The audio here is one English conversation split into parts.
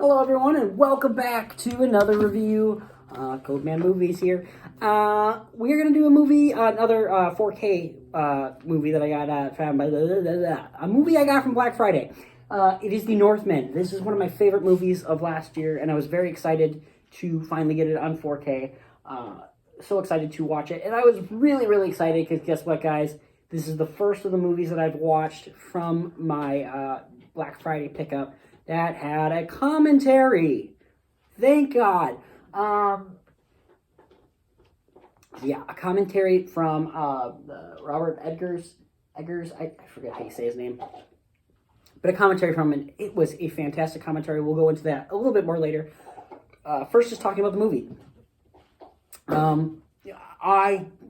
Hello everyone and welcome back to another review. Codeman Movies here. We're going to do a movie, another 4K movie that I got from, a movie I got from Black Friday. It is The Northman. This is one of my favorite movies of last year and I was very excited to finally get it on 4K. So excited to watch it. And I was really excited because guess what, guys? This is the first of the movies that I've watched from my Black Friday pickup that had a commentary. Thank God. Yeah, a commentary from Robert Eggers. I forget how you say his name. But a commentary from him. It was a fantastic commentary. We'll go into that a little bit more later. First, just talking about the movie.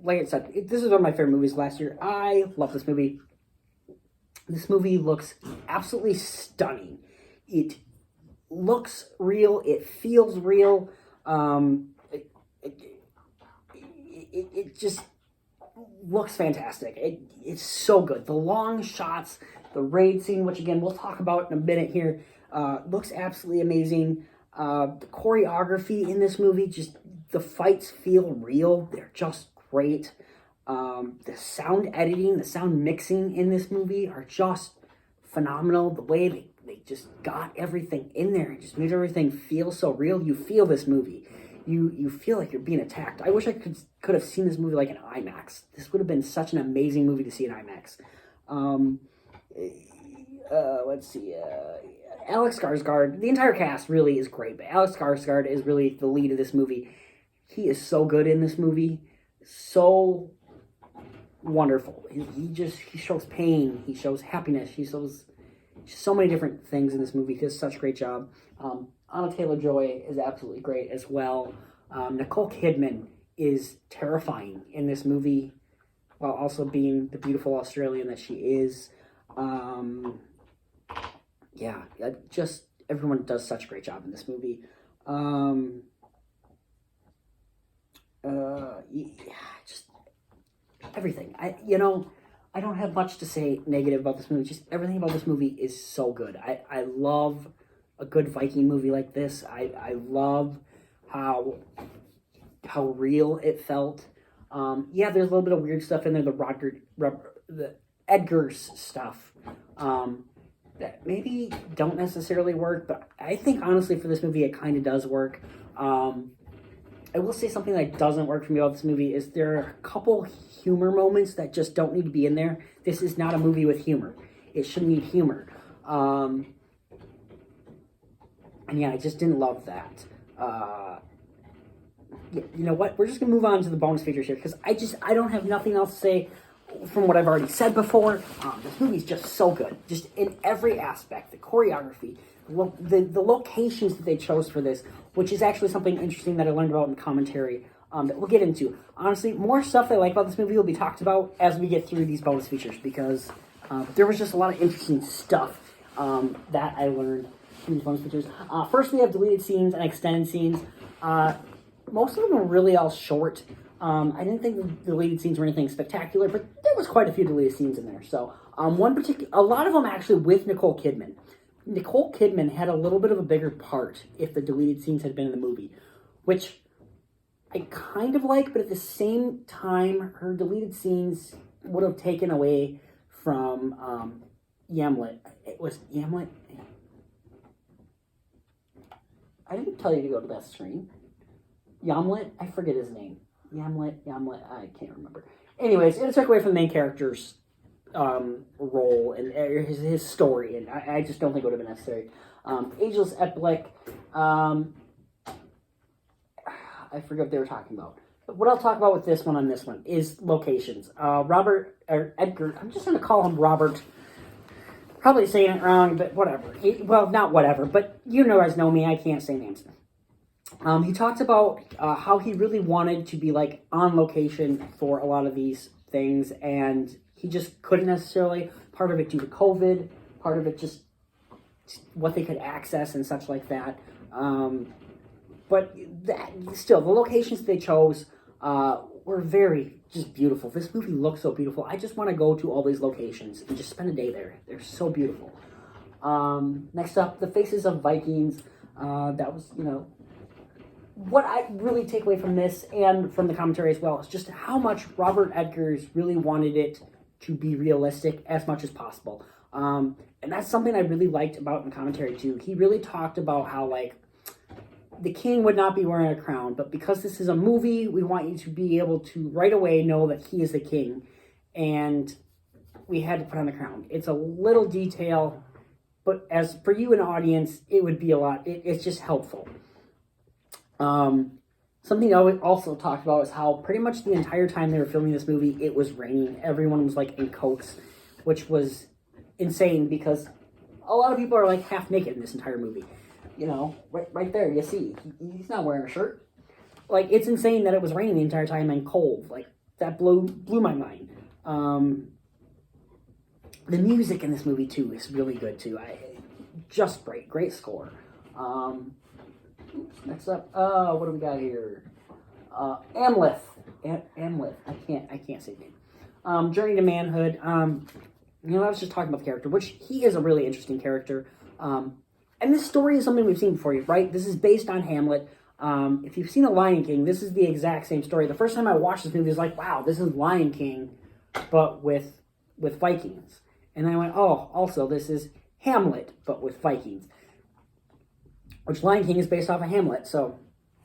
Like I said, this is one of my favorite movies last year. I love this movie. This movie looks absolutely stunning. It looks real. It feels real. It just looks fantastic. It's so good. The long shots, the raid scene, which again we'll talk about in a minute here, looks absolutely amazing. The choreography in this movie, just the fights feel real. They're just great. The sound editing, the sound mixing in this movie are just phenomenal. The way they just got everything in there and just made everything feel so real. You feel this movie. You feel like you're being attacked. I wish I could have seen this movie like in IMAX. This would have been such an amazing movie to see in IMAX. Let's see. Alex Skarsgård. The entire cast really is great, but Alex Skarsgård is really the lead of this movie. He is so good in this movie. So wonderful. He shows pain. He shows happiness. He shows so many different things in this movie. He does such a great job. Anna Taylor-Joy is absolutely great as well. Nicole Kidman is terrifying in this movie while also being the beautiful Australian that she is. Yeah, just everyone does such a great job in this movie. Just everything. I don't have much to say negative about this movie. Just everything about this movie is so good. I love a good Viking movie like this. I love how real it felt. Yeah, there's a little bit of weird stuff in there. The Edgar's stuff that maybe don't necessarily work, but I think honestly for this movie it kind of does work. I will say something that doesn't work for me about this movie is there are a couple humor moments that just don't need to be in there. This is not a movie with humor. It shouldn't need humor. And yeah, I just didn't love that. You know what? We're just going to move on to the bonus features here because I don't have nothing else to say from what I've already said before. This movie's just so good. Just in every aspect. The choreography, the locations that they chose for this, which is actually something interesting that I learned about in commentary that we'll get into. Honestly, more stuff that I like about this movie will be talked about as we get through these bonus features because there was just a lot of interesting stuff that I learned from these bonus features. First, we have deleted scenes and extended scenes. Most of them are really all short. I didn't think the deleted scenes were anything spectacular, but there was quite a few deleted scenes in there. So, a lot of them actually with Nicole Kidman. Nicole Kidman had a little bit of a bigger part if the deleted scenes had been in the movie, which I kind of like, but at the same time, her deleted scenes would have taken away from Yamlet. It was Yamlet. I didn't tell you to go to that screen. Yamlet? I forget his name. Yamlet, I can't remember. Anyways, it took away from the main character's role and his story, and I just don't think it would have been necessary. Ageless Epic, I forget what they were talking about. But what I'll talk about with this one is locations. Edgar, I'm just going to call him Robert. Probably saying it wrong, but whatever. Not whatever, but you guys know me, I can't say names. He talked about how he really wanted to be like on location for a lot of these things, and he just couldn't necessarily. Part of it due to COVID, part of it just what they could access and such like that. But still, the locations they chose were very just beautiful. This movie looks so beautiful. I just want to go to all these locations and just spend a day there. They're so beautiful. Next up, the faces of Vikings. That was, what I really take away from this and from the commentary as well is just how much Robert Eggers really wanted it to be realistic as much as possible. And that's something I really liked about in commentary too. He really talked about how, like, the king would not be wearing a crown, but because this is a movie, we want you to be able to right away know that he is the king, and we had to put on the crown. It's a little detail, but as for you, an audience, it would be a lot. It's just helpful. Something I also talked about is how pretty much the entire time they were filming this movie, it was raining. Everyone was like in coats, which was insane because a lot of people are like half naked in this entire movie. Right there, you see, he's not wearing a shirt. Like, it's insane that it was raining the entire time and cold. Like, that blew my mind. The music in this movie too is really good too. Just great score. Next up, what do we got here? Amleth. Amleth. I can't say his name. Journey to Manhood. I was just talking about the character, which he is a really interesting character. And this story is something we've seen before, right? This is based on Hamlet. If you've seen The Lion King, this is the exact same story. The first time I watched this movie, I was like, wow, this is Lion King, but with Vikings. And then I went, oh, also, this is Hamlet, but with Vikings. Which Lion King is based off of Hamlet, so,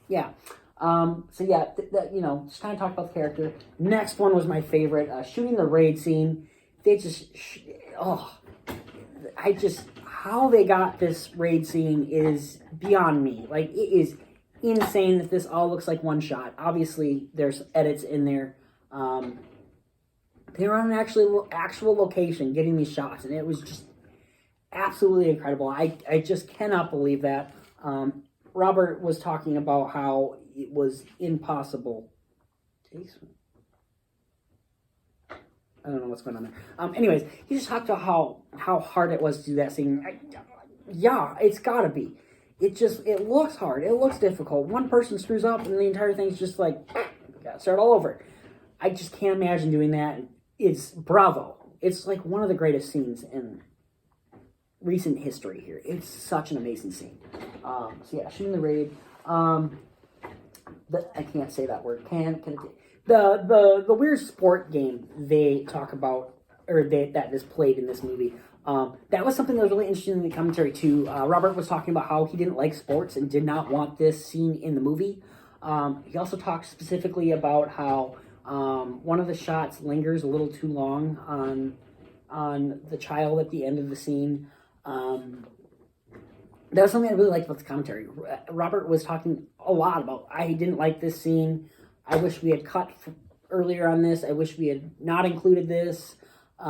yeah. Just kind of talk about the character. Next one was my favorite, shooting the raid scene. They just, how they got this raid scene is beyond me. Like, it is insane that this all looks like one shot. Obviously, there's edits in there. They were on an actual location getting these shots, and it was just absolutely incredible. I just cannot believe that. Robert was talking about how it was impossible. I don't know what's going on there. Anyways, he just talked about how hard it was to do that scene. Yeah, it's gotta be. It looks hard. It looks difficult. One person screws up and the entire thing's just like, gotta start all over. I just can't imagine doing that. It's bravo. It's like one of the greatest scenes in recent history here. It's such an amazing scene. Shooting the raid. I can't say that word. The weird sport game they talk about, that is played in this movie. That was something that was really interesting in the commentary too. Robert was talking about how he didn't like sports and did not want this scene in the movie. He also talked specifically about how one of the shots lingers a little too long on the child at the end of the scene. That was something I really liked about the commentary. Robert was talking a lot about, I didn't like this scene. I wish we had cut earlier on this. I wish we had not included this. He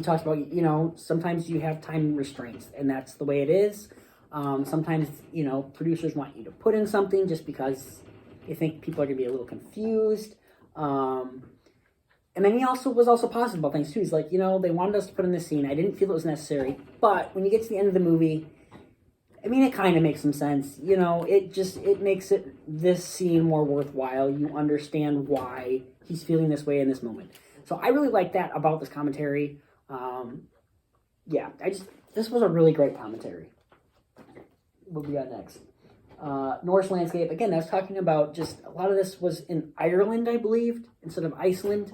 talks about, sometimes you have time restraints, and that's the way it is. Sometimes, producers want you to put in something just because they think people are going to be a little confused. And then he was also positive about things too. He's like, they wanted us to put in this scene. I didn't feel it was necessary. But when you get to the end of the movie, I mean, it kind of makes some sense. It makes this scene more worthwhile. You understand why he's feeling this way in this moment. So I really like that about this commentary. This was a really great commentary. What we got next? Norse landscape. Again, I was talking about just a lot of this was in Ireland, I believe, instead of Iceland.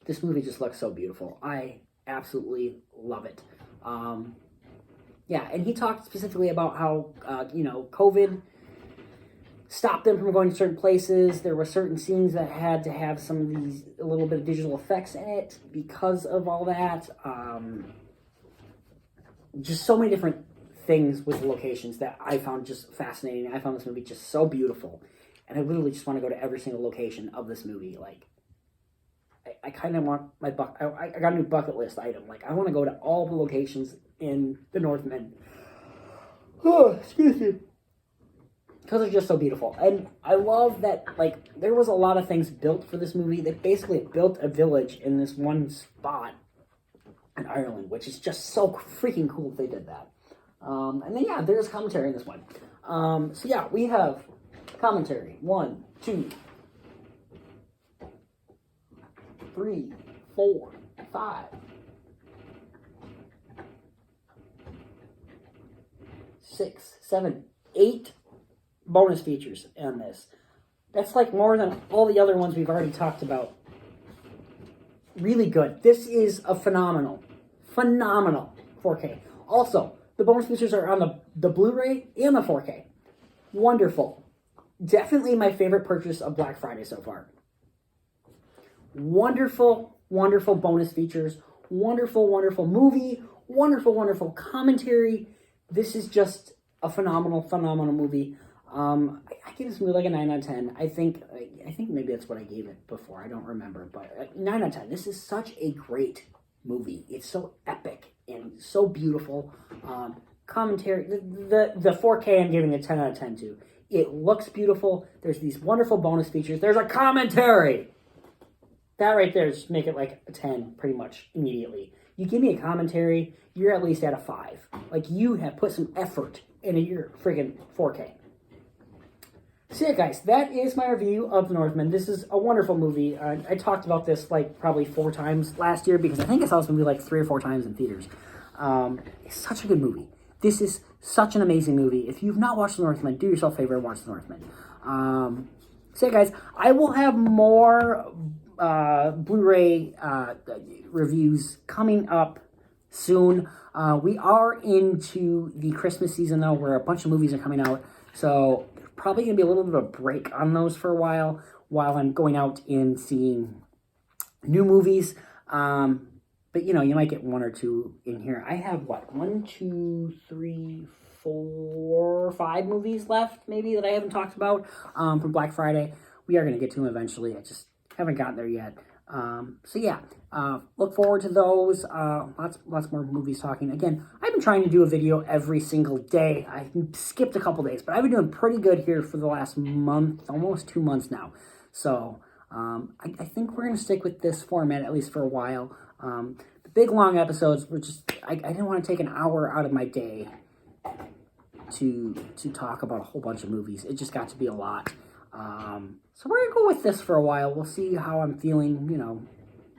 This movie just looks so beautiful. I absolutely love it. And he talked specifically about how, COVID stopped them from going to certain places. There were certain scenes that had to have some of these, a little bit of digital effects in it because of all that. Just so many different things with the locations that I found just fascinating. I found this movie just so beautiful. And I literally just want to go to every single location of this movie. Like, I kind of want I got a new bucket list item. Like, I want to go to all the locations in the Northman. Oh, excuse me. Because they're just so beautiful. And I love that, like, there was a lot of things built for this movie. They basically built a village in this one spot in Ireland, which is just so freaking cool that they did that. And then, there's commentary in this one. We have commentary. 1, 2, 3, 4, 5. 6, 7, 8 bonus features in this. That's like more than all the other ones we've already talked about. Really good. This is a phenomenal 4K. Also, the bonus features are on the Blu-ray and the 4K. Wonderful. Definitely my favorite purchase of Black Friday so far. Wonderful, wonderful bonus features. Wonderful, wonderful movie. Wonderful, wonderful commentary. This is just a phenomenal, phenomenal movie. I give this movie like a 9 out of 10. I think maybe that's what I gave it before. I don't remember, but 9 out of 10. This is such a great movie. It's so epic and so beautiful. Commentary, the 4K I'm giving a 10 out of 10 to. It looks beautiful. There's these wonderful bonus features. There's a commentary. That right there just make it like a 10 pretty much immediately. You give me a commentary, you're at least at a 5. Like, you have put some effort into your friggin' 4K. So yeah, guys, that is my review of Northman. This is a wonderful movie. I talked about this like probably 4 times last year because I think I saw this movie like 3 or 4 times in theaters. It's such a good movie. This is such an amazing movie. If you've not watched The Northman, do yourself a favor and watch The Northman. So yeah, guys, I will have more Blu-ray reviews coming up soon. We are into the Christmas season, though, where a bunch of movies are coming out. So probably going to be a little bit of a break on those for a while I'm going out and seeing new movies. But, you know, you might get 1 or 2 in here. I have, 1, 2, 3, 4, 5 movies left, maybe, that I haven't talked about from Black Friday. We are going to get to them eventually. I just haven't gotten there yet. So, yeah, look forward to those. Lots more movies talking. Again, I've been trying to do a video every single day. I skipped a couple days, but I've been doing pretty good here for the last month, almost 2 months now. So, I think we're going to stick with this format, at least for a while. The big long episodes were just, I didn't want to take an hour out of my day to talk about a whole bunch of movies. It just got to be a lot. So we're going to go with this for a while. We'll see how I'm feeling, you know,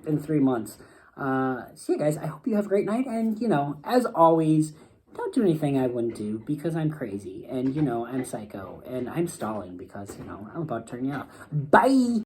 in 3 months. So yeah, guys, I hope you have a great night. And, you know, as always, don't do anything I wouldn't do because I'm crazy. And, you know, I'm psycho. And I'm stalling because, you know, I'm about to turn you off. Bye!